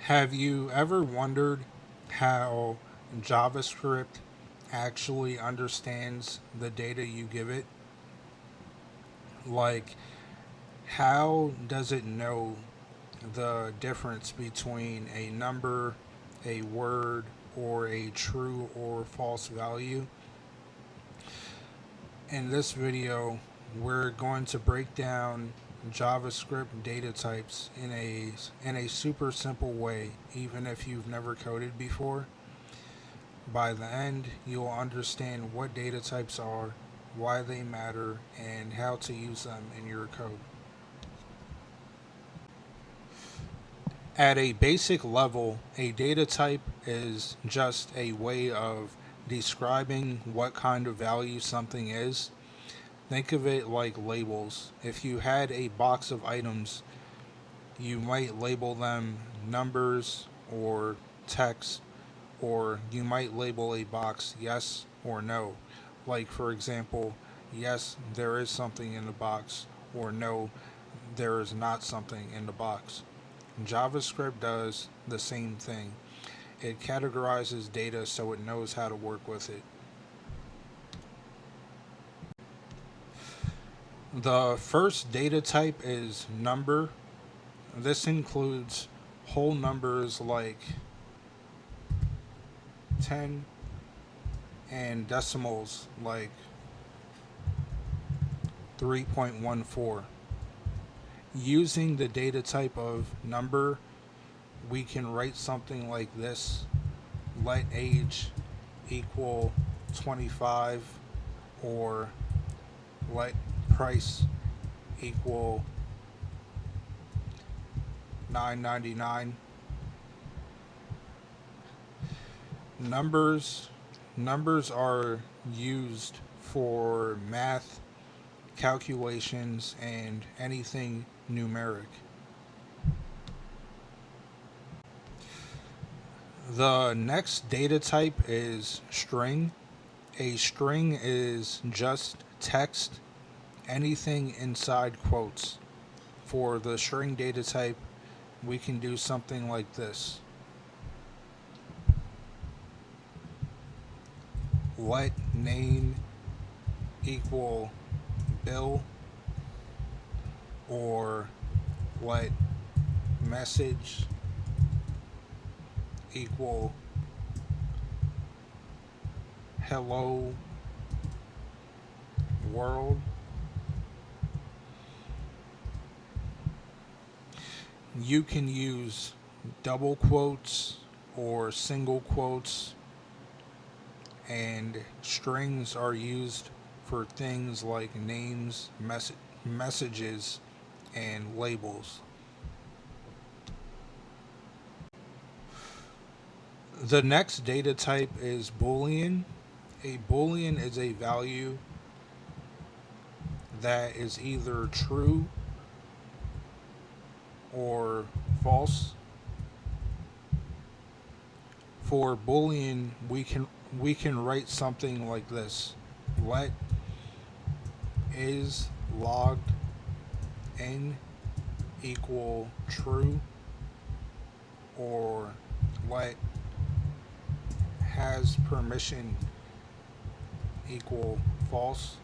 Have you ever wondered how JavaScript actually understands the data you give it? Like, how does it know the difference between a number, a word, or a true or false value? In this video, we're going to break down JavaScript data types in a super simple way, even if you've never coded before. By the end, you'll understand what data types are, why they matter, and how to use them in your code. At a basic level, a data type is just a way of describing what kind of value something is. Think of it like labels. If you had a box of items, you might label them numbers or text, or you might label a box yes or no. Like, for example, yes, there is something in the box, or no, there is not something in the box. JavaScript does the same thing. It categorizes data so it knows how to work with it. The first data type is number. This includes whole numbers like 10 and decimals like 3.14. Using the data type of number, we can write something like this: let age equal 25, or let price equal $9.99. Numbers are used for math, calculations, and anything numeric. The next data type is string. A string is just text, anything inside quotes. For the string data type, we can do something like this: let name equal Bill, or let message equal hello world. You can use double quotes or single quotes, and strings are used for things like names, messages, and labels. The next data type is Boolean. A Boolean is a value that is either true or false. For Boolean, we can write something like this: let is logged in equal true, or let has permission equal false.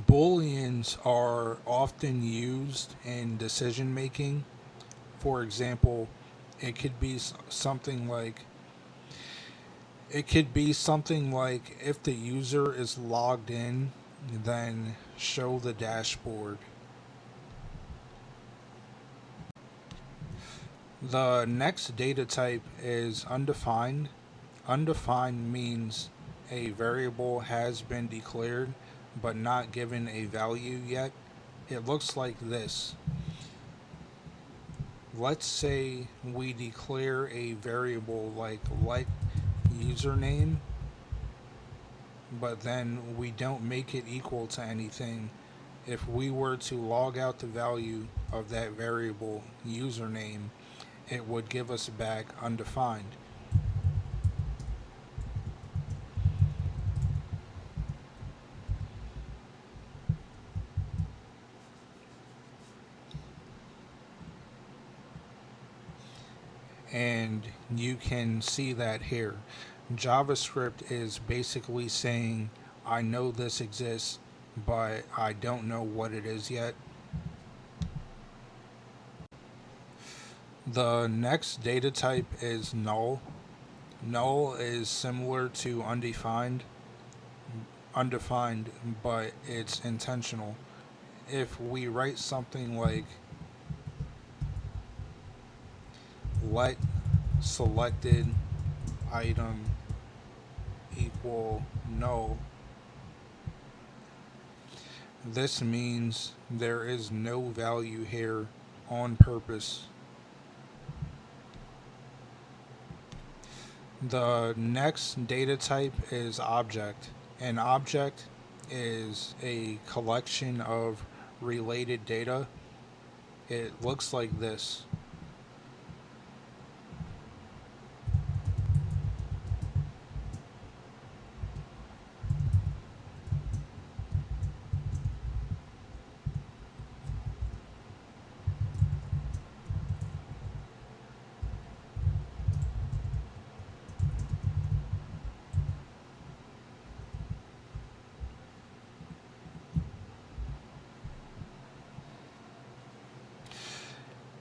Booleans are often used in decision making. For example, it could be something like if the user is logged in, then show the dashboard. The next data type is undefined. Undefined means a variable has been declared but not given a value yet. It looks like this. Let's say we declare a variable like let username, but then we don't make it equal to anything. If we were to log out the value of that variable username, it would give us back undefined. And you can see that here. JavaScript is basically saying, I know this exists, but I don't know what it is yet. The next data type is null. Null is similar to undefined, but it's intentional. If we write something like let selected item equal null, this means there is no value here on purpose. The next data type is object. An object is a collection of related data. It looks like this.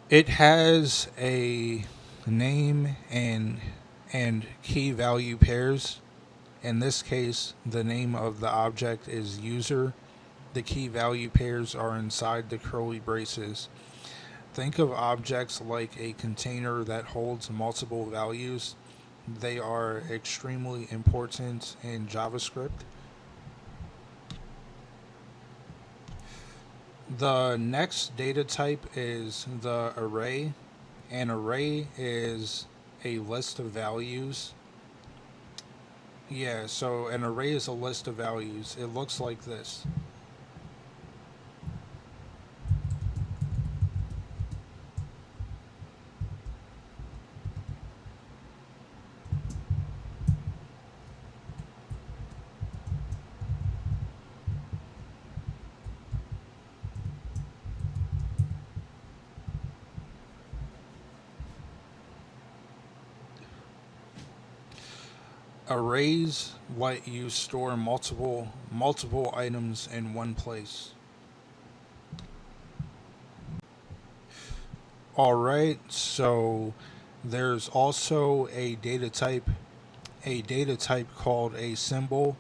It has a name and key value pairs. In this case, the name of the object is user. The key value pairs are inside the curly braces. Think of objects like a container that holds multiple values. They are extremely important in JavaScript. The next data type is the array. An array is a list of values. Yeah, so an array is a list of values. It looks like this. Arrays let you store multiple items in one place. Alright, so there's also a data type called a symbol,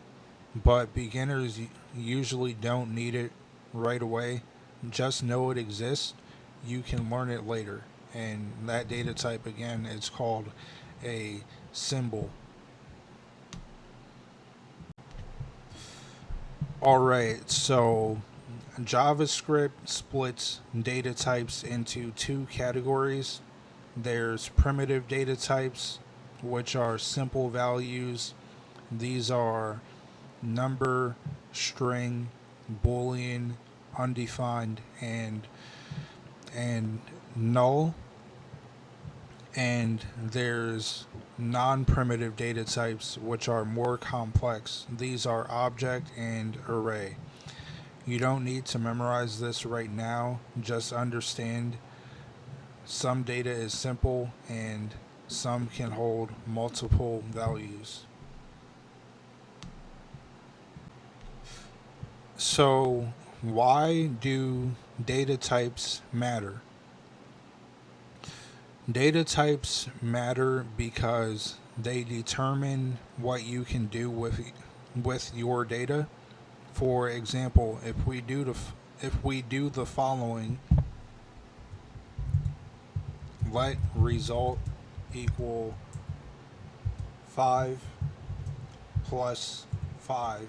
but beginners usually don't need it right away. Just know it exists. You can learn it later. And that data type again is called a symbol. Alright, so JavaScript splits data types into two categories. There's primitive data types, which are simple values. These are number, string, Boolean, undefined, and null. And there's non-primitive data types, which are more complex. These are object and array. You don't need to memorize this right now. Just understand some data is simple and some can hold multiple values. So, why do data types matter? Data types matter because they determine what you can do with your data. For example, if we do the following, let result equal 5 plus 5,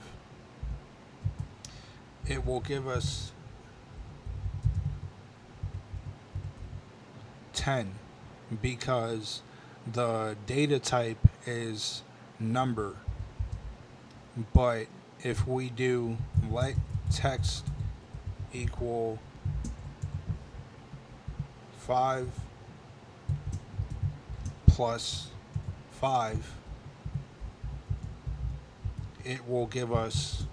it will give us 10 because the data type is number. But if we do let text equal 5 plus 5, it will give us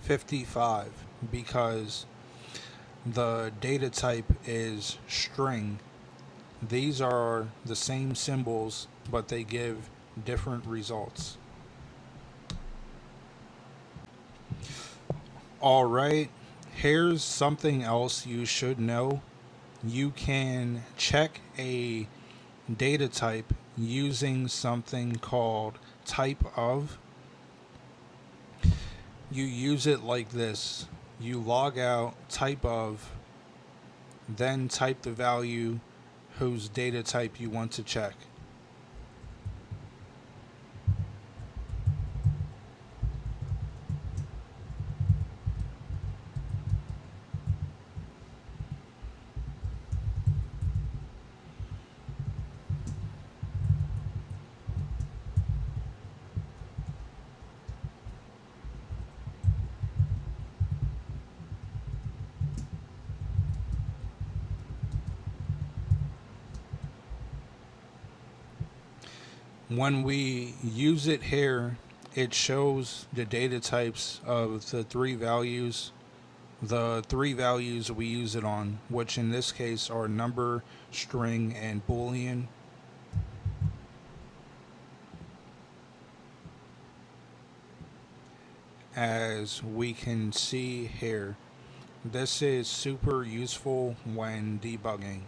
55 because the data type is string. These are the same symbols, but they give different results. Alright, here's something else you should know. You can check a data type using something called typeof. You use it like this. You log out typeof, then type the value whose data type you want to check. When we use it here, it shows the data types of the three values we use it on, which in this case are number, string, and Boolean. As we can see here, this is super useful when debugging.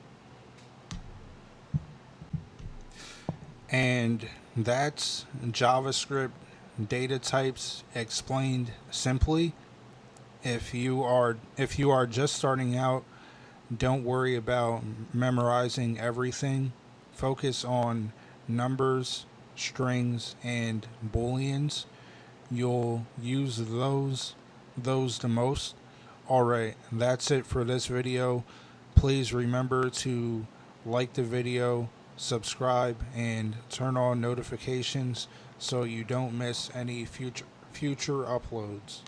And that's JavaScript data types explained simply. If you are just starting out, don't worry about memorizing everything. Focus on numbers, strings, and booleans. You'll use those the most. Alright, that's it for this video. Please remember to like the video, subscribe, and turn on notifications so you don't miss any future uploads.